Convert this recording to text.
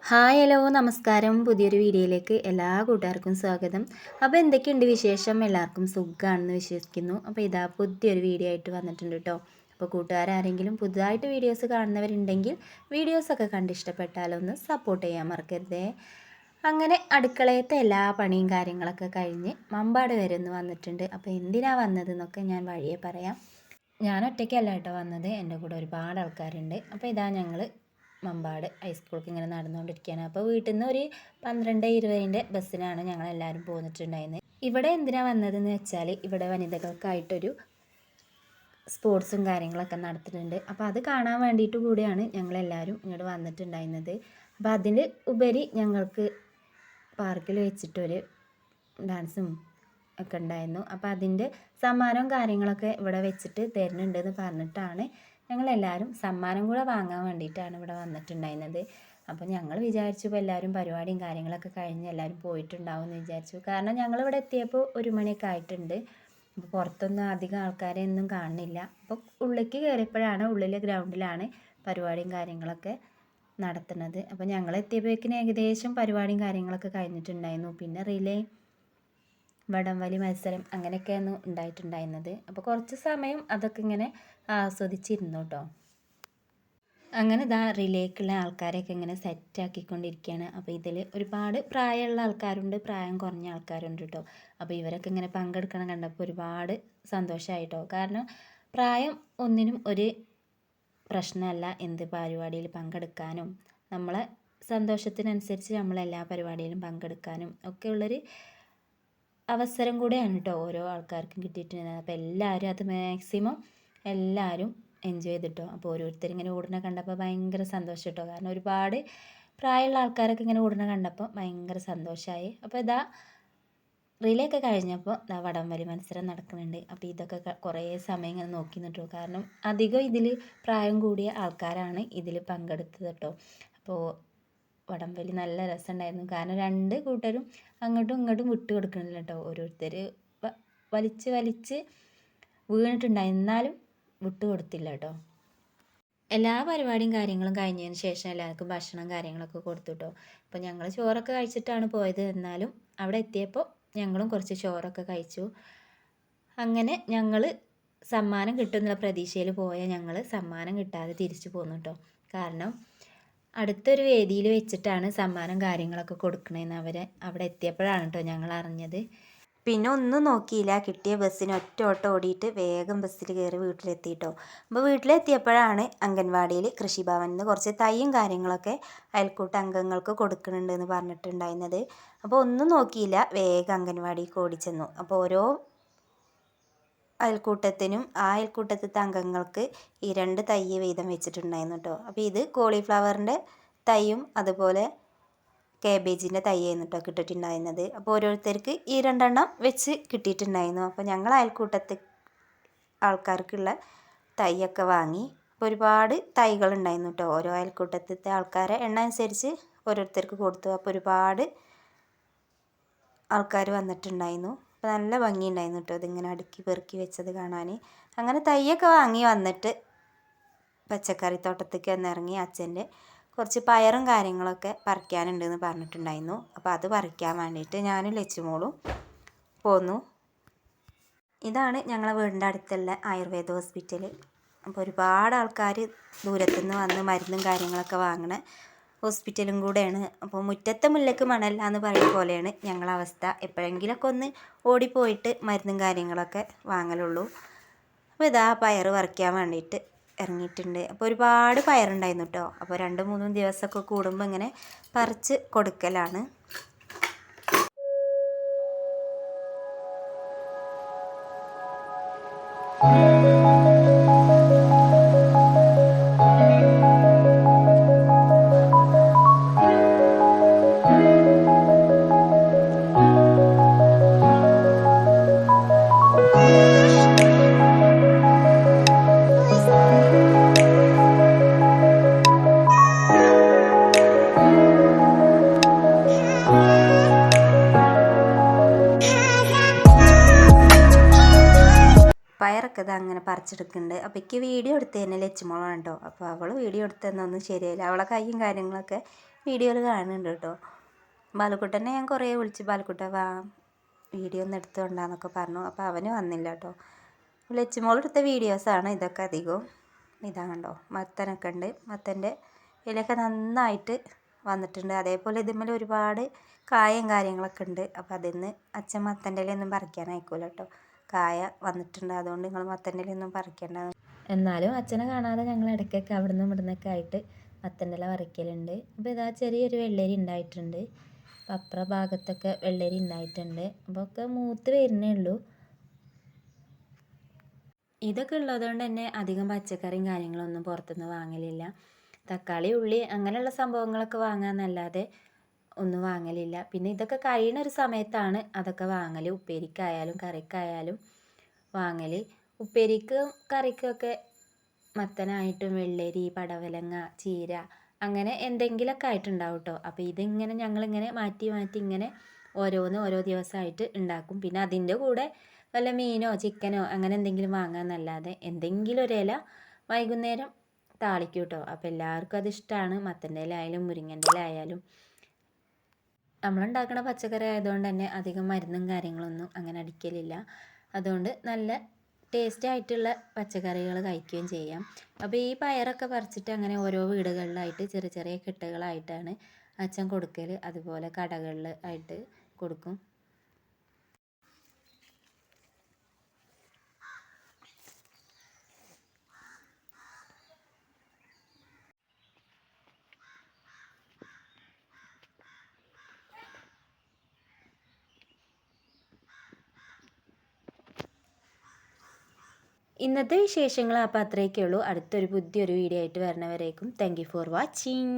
Hi hello നമസ്കാരം. പുതിയൊരു വീഡിയോയിലേക്ക് എല്ലാ കൂട്ടുകാർക്കും സ്വാഗതം. അപ്പോൾ എന്തൊക്കെയുണ്ട് വിശേഷം? എല്ലാവർക്കും സുഖമാണെന്ന് വിശ്വസിക്കുന്നു. അപ്പോൾ ഇതാ പുതിയൊരു വീഡിയോ ആയിട്ട് വന്നിട്ടുണ്ട് കേട്ടോ. അപ്പോൾ കൂട്ടുകാരാരെങ്കിലും പുതുതായിട്ട് വീഡിയോസ് കാണുന്നവരുണ്ടെങ്കിൽ വീഡിയോസൊക്കെ കണ്ട് ഇഷ്ടപ്പെട്ടാലൊന്ന് സപ്പോർട്ട് ചെയ്യാൻ മറക്കരുതേ. അങ്ങനെ അടുക്കളയത്തെ എല്ലാ പണിയും കാര്യങ്ങളൊക്കെ കഴിഞ്ഞ് മമ്പാട് വരെ ഒന്ന് വന്നിട്ടുണ്ട്. അപ്പോൾ എന്തിനാണ് വന്നതെന്നൊക്കെ ഞാൻ വഴിയെ പറയാം. ഞാൻ ഒറ്റയ്ക്കല്ല കേട്ടോ വന്നത്, എൻ്റെ കൂടെ ഒരുപാട് ആൾക്കാരുണ്ട്. അപ്പോൾ ഇതാ ഞങ്ങൾ മമ്പാട് ഹൈസ്കൂൾക്ക് ഇങ്ങനെ നടന്നുകൊണ്ടിരിക്കുകയാണ്. അപ്പോൾ വീട്ടിൽ നിന്ന് ഒരു 12:20 ബസ്സിനാണ് ഞങ്ങളെല്ലാവരും പോന്നിട്ടുണ്ടായിരുന്നത്. ഇവിടെ എന്തിനാണ് വന്നതെന്ന് വെച്ചാൽ ഇവിടെ വനിതകൾക്കായിട്ടൊരു സ്പോർട്സും കാര്യങ്ങളൊക്കെ നടത്തുന്നുണ്ട്. അപ്പോൾ അത് കാണാൻ വേണ്ടിയിട്ട് കൂടിയാണ് ഞങ്ങളെല്ലാവരും ഇങ്ങോട്ട് വന്നിട്ടുണ്ടായിരുന്നത്. അപ്പോൾ അതിൽ ഉപരി ഞങ്ങൾക്ക് പാർക്കിൽ വെച്ചിട്ടൊരു ഡാൻസും ഒക്കെ ഉണ്ടായിരുന്നു. അപ്പോൾ അതിൻ്റെ സമ്മാനവും കാര്യങ്ങളൊക്കെ ഇവിടെ വെച്ചിട്ട് തരുന്നുണ്ടെന്ന് പറഞ്ഞിട്ടാണ് ഞങ്ങളെല്ലാവരും സമ്മാനം കൂടെ വാങ്ങാൻ വേണ്ടിയിട്ടാണ് ഇവിടെ വന്നിട്ടുണ്ടായിരുന്നത്. അപ്പോൾ ഞങ്ങൾ വിചാരിച്ചു ഇപ്പോൾ എല്ലാവരും പരിപാടിയും കാര്യങ്ങളൊക്കെ കഴിഞ്ഞ് എല്ലാവരും പോയിട്ടുണ്ടാവും എന്ന് വിചാരിച്ചു. കാരണം ഞങ്ങളിവിടെ എത്തിയപ്പോൾ 1 മണിയൊക്കെ ആയിട്ടുണ്ട്. അപ്പോൾ പുറത്തൊന്നും അധികം ആൾക്കാരെ ഒന്നും കാണുന്നില്ല. അപ്പോൾ ഉള്ളിലേക്ക് കയറിയപ്പോഴാണ് ഉള്ളിലെ ഗ്രൗണ്ടിലാണ് പരിപാടിയും കാര്യങ്ങളൊക്കെ നടത്തുന്നത്. അപ്പോൾ ഞങ്ങൾ എത്തിയപ്പോഴേക്കിന് ഏകദേശം പരിപാടിയും കാര്യങ്ങളൊക്കെ കഴിഞ്ഞിട്ടുണ്ടായിരുന്നു. പിന്നെ റിലേ, വടംവലി മത്സരം അങ്ങനെയൊക്കെയാണ് ഉണ്ടായിട്ടുണ്ടായിരുന്നത്. അപ്പോൾ കുറച്ച് സമയം അതൊക്കെ ഇങ്ങനെ ആസ്വദിച്ചിരുന്നു കേട്ടോ. അങ്ങനെ ഇതാ റിലേക്കുള്ള ആൾക്കാരെയൊക്കെ ഇങ്ങനെ സെറ്റാക്കിക്കൊണ്ടിരിക്കുകയാണ്. അപ്പോൾ ഇതിൽ ഒരുപാട് പ്രായമുള്ള ആൾക്കാരുണ്ട്, പ്രായം കുറഞ്ഞ ആൾക്കാരുണ്ട് കേട്ടോ. അപ്പോൾ ഇവരൊക്കെ ഇങ്ങനെ പങ്കെടുക്കണം കണ്ടപ്പോൾ ഒരുപാട് സന്തോഷമായിട്ടോ. കാരണം പ്രായം ഒന്നിനും ഒരു പ്രശ്നമല്ല. എന്ത് പരിപാടിയിൽ പങ്കെടുക്കാനും നമ്മളെ സന്തോഷത്തിനനുസരിച്ച് നമ്മളെല്ലാ പരിപാടിയിലും പങ്കെടുക്കാനും ഒക്കെ ഉള്ളൊരു അവസരം കൂടെയാണ് കേട്ടോ ഓരോ ആൾക്കാർക്കും കിട്ടിയിട്ടുണ്ടായിരുന്നത്. അപ്പോൾ എല്ലാവരും അത് മാക്സിമം എല്ലാവരും എൻജോയ് ചെയ്തിട്ടോ. അപ്പോൾ ഓരോരുത്തരിങ്ങനെ ഓടുന്ന കണ്ടപ്പോൾ ഭയങ്കര സന്തോഷം കേട്ടോ. കാരണം ഒരുപാട് പ്രായമുള്ള ആൾക്കാരൊക്കെ ഇങ്ങനെ ഓടുന്ന കണ്ടപ്പോൾ ഭയങ്കര സന്തോഷമായി. അപ്പോൾ ഇതാ റിലേ ഒക്കെ കഴിഞ്ഞപ്പോൾ ഇതാ വടംവലി മത്സരം നടക്കുന്നുണ്ട്. അപ്പോൾ ഇതൊക്കെ കുറേ സമയം ഇങ്ങനെ നോക്കി നിന്നിട്ടോ. കാരണം അധികം ഇതിൽ പ്രായം കൂടിയ ആൾക്കാരാണ് ഇതിൽ പങ്കെടുത്തത് കേട്ടോ. അപ്പോൾ വടംവലി നല്ല രസമുണ്ടായിരുന്നു. കാരണം 2 കൂട്ടരും അങ്ങോട്ടും ഇങ്ങോട്ടും വിട്ട് കൊടുക്കണില്ല കേട്ടോ. ഓരോരുത്തർ വലിച്ച് വീണിട്ടുണ്ടായി, എന്നാലും വിട്ട് കൊടുത്തില്ല കേട്ടോ. എല്ലാ പരിപാടിയും കാര്യങ്ങളും കഴിഞ്ഞതിന് ശേഷം എല്ലാവർക്കും ഭക്ഷണം കാര്യങ്ങളൊക്കെ കൊടുത്തു കേട്ടോ. അപ്പോൾ ഞങ്ങൾ ചോറൊക്കെ കഴിച്ചിട്ടാണ് പോയത്. എന്നാലും അവിടെ എത്തിയപ്പോൾ ഞങ്ങളും കുറച്ച് ചോറൊക്കെ കഴിച്ചു. അങ്ങനെ ഞങ്ങൾ സമ്മാനം കിട്ടുന്നുള്ള പ്രതീക്ഷയിൽ പോയ ഞങ്ങൾ സമ്മാനം കിട്ടാതെ തിരിച്ചു പോന്നു കേട്ടോ. കാരണം അടുത്തൊരു വേദിയിൽ വെച്ചിട്ടാണ് സമ്മാനം കാര്യങ്ങളൊക്കെ കൊടുക്കണതെന്ന് അവിടെ എത്തിയപ്പോഴാണ് കേട്ടോ ഞങ്ങൾ അറിഞ്ഞത്. പിന്നെ ഒന്നും നോക്കിയില്ല, കിട്ടിയ ബസ്സിന് ഒറ്റ ഓട്ടം ഓടിയിട്ട് വേഗം ബസ്സിൽ കയറി വീട്ടിലെത്തിയിട്ടോ. അപ്പോൾ വീട്ടിലെത്തിയപ്പോഴാണ് അംഗൻവാടിയിൽ കൃഷിഭവനിൽ നിന്ന് കുറച്ച് തൈയും കാര്യങ്ങളൊക്കെ അയൽക്കൂട്ട അംഗങ്ങൾക്ക് കൊടുക്കുന്നുണ്ടെന്ന് പറഞ്ഞിട്ടുണ്ടായിരുന്നത്. അപ്പോൾ ഒന്നും നോക്കിയില്ല, വേഗം അംഗൻവാടിക്ക് ഓടിച്ചെന്നു. അപ്പോൾ ഓരോ അയൽക്കൂട്ടത്തിനും അയൽക്കൂട്ടത്തിലത്തെ അംഗങ്ങൾക്ക് ഈ 2 തൈ വീതം വെച്ചിട്ടുണ്ടായിരുന്നു കേട്ടോ. അപ്പോൾ ഇത് കോളിഫ്ലവറിൻ്റെ തൈയും അതുപോലെ കാബേജിൻ്റെ തൈയായിരുന്നു കേട്ടോ കിട്ടിയിട്ടുണ്ടായിരുന്നത്. അപ്പോൾ ഓരോരുത്തർക്ക് ഈ 2 എണ്ണം വെച്ച് കിട്ടിയിട്ടുണ്ടായിരുന്നു. അപ്പോൾ ഞങ്ങൾ അയൽക്കൂട്ടത്തിൽ ആൾക്കാർക്കുള്ള തൈയൊക്കെ വാങ്ങി. അപ്പോൾ ഒരുപാട് തൈകളുണ്ടായിരുന്നു കേട്ടോ. ഓരോ അയൽക്കൂട്ടത്തിലത്തെ ആൾക്കാരെ എണ്ണം അനുസരിച്ച് ഓരോരുത്തർക്ക് കൊടുത്തു. അപ്പോൾ ഒരുപാട് ആൾക്കാർ വന്നിട്ടുണ്ടായിരുന്നു. അപ്പോൾ നല്ല ഭംഗിയുണ്ടായിരുന്നു കേട്ടോ ഇതിങ്ങനെ അടുക്കി പെറുക്കി വെച്ചത് കാണാൻ. അങ്ങനെ തൈയൊക്കെ വാങ്ങി വന്നിട്ട് പച്ചക്കറിത്തോട്ടത്തേക്ക് വന്നിറങ്ങി. അച്ഛൻ്റെ കുറച്ച് പയറും കാര്യങ്ങളൊക്കെ പറിക്കാനുണ്ടെന്ന് പറഞ്ഞിട്ടുണ്ടായിരുന്നു. അപ്പോൾ അത് പറിക്കാൻ വേണ്ടിയിട്ട് ഞാനും ലച്ചുമോളും പോന്നു. ഇതാണ് ഞങ്ങളെ വീടിൻ്റെ അടുത്തുള്ള ആയുർവേദ ഹോസ്പിറ്റൽ. അപ്പോൾ ഒരുപാട് ആൾക്കാർ ദൂരത്തുനിന്ന് വന്ന് മരുന്നും കാര്യങ്ങളൊക്കെ വാങ്ങണ ഹോസ്പിറ്റലും കൂടെയാണ്. അപ്പോൾ മുറ്റത്തെ മുല്ലക്ക് മണല്ല എന്ന് പറയുന്ന പോലെയാണ് ഞങ്ങളെ അവസ്ഥ. എപ്പോഴെങ്കിലുമൊക്കെ ഒന്ന് ഓടിപ്പോയിട്ട് മരുന്നും കാര്യങ്ങളൊക്കെ വാങ്ങലുള്ളൂ. അപ്പോൾ ഇതാ പയർ പറിക്കാൻ വേണ്ടിയിട്ട് ഇറങ്ങിയിട്ടുണ്ട്. അപ്പോൾ ഒരുപാട് പയറുണ്ടായിരുന്നു കേട്ടോ. അപ്പോൾ 2-3 ദിവസമൊക്കെ കൂടുമ്പോൾ ഇങ്ങനെ പറിച്ച് കൊടുക്കലാണ്. പയറൊക്കെ ഇത് അങ്ങനെ പറിച്ചെടുക്കുന്നുണ്ട്. അപ്പോൾ എനിക്ക് വീഡിയോ എടുത്ത് തന്നെ ലച്ചുമോളാണ് കേട്ടോ. അപ്പോൾ അവൾ വീഡിയോ എടുത്തതൊന്നും ശരിയായില്ല. അവളെ കൈയും കാര്യങ്ങളൊക്കെ വീഡിയോയിൽ കാണുന്നുണ്ട് കേട്ടോ. ബാലുക്കുട്ടനെ ഞാൻ കുറേ വിളിച്ചു, ബാലുക്കുട്ട വാ വീഡിയോ ഒന്ന് എടുത്തുകൊണ്ടാന്നൊക്കെ പറഞ്ഞു. അപ്പോൾ അവന് വന്നില്ല കേട്ടോ. ലച്ചുമോളെടുത്ത വീഡിയോസാണ് ഇതൊക്കെ അധികവും. ഇതാ കണ്ടോ മത്തനൊക്കെ ഉണ്ട്, മത്തൻ്റെ ഇലയൊക്കെ നന്നായിട്ട് വന്നിട്ടുണ്ട്. അതേപോലെ ഇതിന്മേൽ ഒരുപാട് കായും കാര്യങ്ങളൊക്കെ ഉണ്ട്. അപ്പോൾ അതിന്ന് അച്ഛൻ മത്തൻ്റെ ഇലയൊന്നും പറിക്കാൻ അയക്കൂല കേട്ടോ. കായ വന്നിട്ടുണ്ട്, അതുകൊണ്ട് നിങ്ങൾ മത്തൻ്റെ ഇലയൊന്നും പറിക്കേണ്ട. എന്നാലും അച്ഛനെ കാണാതെ ഞങ്ങൾ ഇടയ്ക്കൊക്കെ അവിടെ നിന്നും ഇവിടെ നിന്നൊക്കെ ആയിട്ട് മത്തൻ്റെ ഇല പറിക്കലുണ്ട്. അപ്പോൾ ഇതാ ചെറിയൊരു വെള്ളരി ഉണ്ടായിട്ടുണ്ട്. അപ്പം അപ്പുറ ഭാഗത്തൊക്കെ വെള്ളരി ഉണ്ടായിട്ടുണ്ട്. അപ്പോൾ ഒക്കെ മൂത്ത് വരുന്നേ ഉള്ളൂ. ഇതൊക്കെ ഉള്ളതുകൊണ്ട് തന്നെ അധികം പച്ചക്കറിയും കാര്യങ്ങളൊന്നും പുറത്തുനിന്ന് വാങ്ങലില്ല. തക്കാളി, ഉള്ളി അങ്ങനെയുള്ള സംഭവങ്ങളൊക്കെ വാങ്ങാമെന്നല്ലാതെ ഒന്നും വാങ്ങലില്ല. പിന്നെ ഇതൊക്കെ കഴിയുന്ന ഒരു സമയത്താണ് അതൊക്കെ വാങ്ങൽ. ഉപ്പേരിക്കായാലും കറിക്കായാലും വാങ്ങൽ. ഉപ്പേരിക്കും കറിക്കൊക്കെ മത്തനായിട്ടും വെള്ളരി, പടവലങ്ങ, ചീര അങ്ങനെ എന്തെങ്കിലുമൊക്കെ ആയിട്ടുണ്ടാവും കേട്ടോ. അപ്പോൾ ഇതിങ്ങനെ ഞങ്ങളിങ്ങനെ മാറ്റി മാറ്റി ഇങ്ങനെ ഓരോന്ന് ഓരോ ദിവസമായിട്ട് ഉണ്ടാക്കും. പിന്നെ അതിൻ്റെ കൂടെ വല്ല മീനോ ചിക്കനോ അങ്ങനെ എന്തെങ്കിലും വാങ്ങാമെന്നല്ലാതെ എന്തെങ്കിലും ഒരു ഇല വൈകുന്നേരം താളിക്കും കേട്ടോ. അപ്പോൾ എല്ലാവർക്കും അതിഷ്ടമാണ്. മത്തൻ്റെ ഇല ആയാലും മുരിങ്ങൻ്റെ ഇല ആയാലും. നമ്മളുണ്ടാക്കുന്ന പച്ചക്കറി ആയതുകൊണ്ട് തന്നെ അധികം മരുന്നും കാര്യങ്ങളൊന്നും അങ്ങനെ അടിക്കലില്ല. അതുകൊണ്ട് നല്ല ടേസ്റ്റ് ആയിട്ടുള്ള പച്ചക്കറികൾ കഴിക്കുകയും ചെയ്യാം. അപ്പോൾ ഈ പയറൊക്കെ പറിച്ചിട്ട് അങ്ങനെ ഓരോ വീടുകളിലായിട്ട് ചെറിയ ചെറിയ കെട്ടുകളായിട്ടാണ് അച്ഛൻ കൊടുക്കൽ. അതുപോലെ കടകളിൽ ആയിട്ട് കൊടുക്കും. ഇന്നത്തെ വിശേഷങ്ങൾ അപ്പോൾ അത്രയൊക്കെ ഉള്ളൂ. അടുത്തൊരു പുതിയൊരു വീഡിയോ ആയിട്ട് വരണവരേക്കും താങ്ക് യു ഫോർ വാച്ചിങ്.